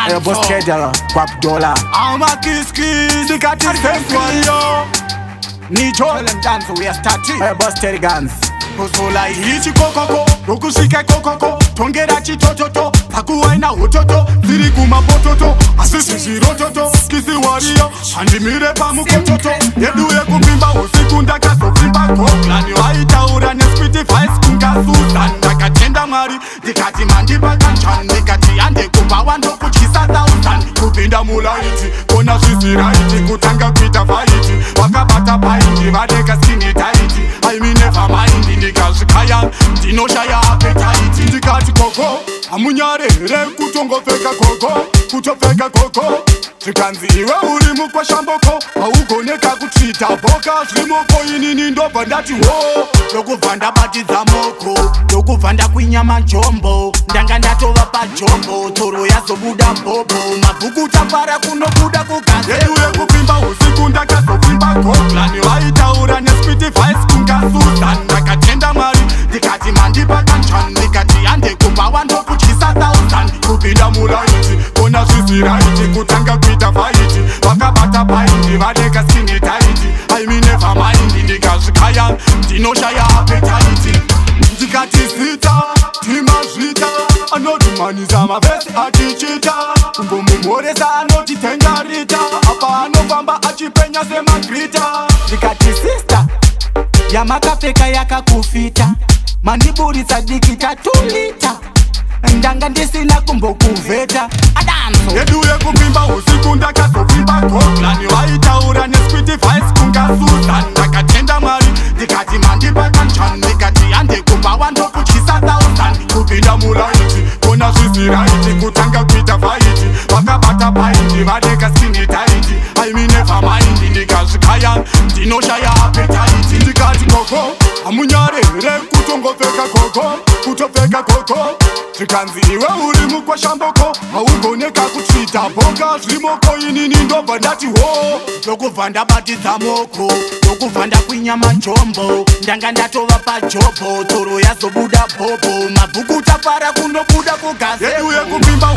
dance. Boss Kedala, Pap Dollar. I'm a kiss. Ndikati sensual. Nicho and dance we are starting. Boss Teddy Guns. Kusola ichi kokoko, rokushike kokoko, tongera chitototo, pakuwaina utoto, ziri kumapototo, asisi shirototo, kisi wario, andimire pamukototo, yeduye kupimba usiku ndakaso pimba koklani waita urane spiti faiz kunkasusa, ndakatenda mari, dikati mandipa kanchan, dikati ande kubawa ndo kuchisa thousand, kupinda mulaiti, kona shisiraiti, kutanga kuita faiti, wakabata paiti, vadeka skinny tighti, I mean never mind, ndikazvikaya ndinoshaya appetite ndikati koko amunyarere kutongopfeka koko kutopfeka koko zvikanzi iwe uri mukwashamboko haugoneka kutsvita boka zvimoko inini ndobva ndati ho ndokubva ndabatidza moko ndokubva ndakwinyama jombo ndanga ndatova pajombo tsoro yazobuda bhobho mabhuku tapara kunobuda kugazi yeduye kupimba usiku ndakazopimba goglani vaitaura nespiti vice kungasusa ndakatenda mwari ndikati mandipa kanchan ndikati hande kubawa ndokutyisa thousand kupinda mulaiti kona zvisiraiti kutanga kuita faiti vakabata paiti vadeka skini taiti aimi never mind ndikazvikaya ndinoshaya appetite ndikati zita timazvita anodhumanisa mavhesi atichita kumbomumhoresa anotitengarita apa anofamba achipenya semagrita ndikati sister yamakapfeka yakakufita mandiburitsa dikita 2 lita ndanga ndisina kumbokuvheta adanzo yeduye kupimba usiku ndakazopimba goglani vaitaura nespiti vice kungasusa ndakatenda mwari ndikati mandipa kanchan ndikati hande kubawa ndokutyisa thousand kupinda mulaiti kona zvisiraiti kutanga kuita faiti vakabata paiti vadeka skini taiti aimi never mind ndikazvikaya ndinoshaya appetite ndikati koko amunyarere kutongopfeka koko kutopfeka koko zvikanzi iwe uri mukwashamboko haugoneka kutsvita boka zvimoko inini ndobva ndati ho ndokubva ndabatidza moko ndokubva ndakwinyama jombo ndanga ndatova pajobho tsoro yazobuda bhobho mabhuku tapara kunobuda kugazi yeduye kupimba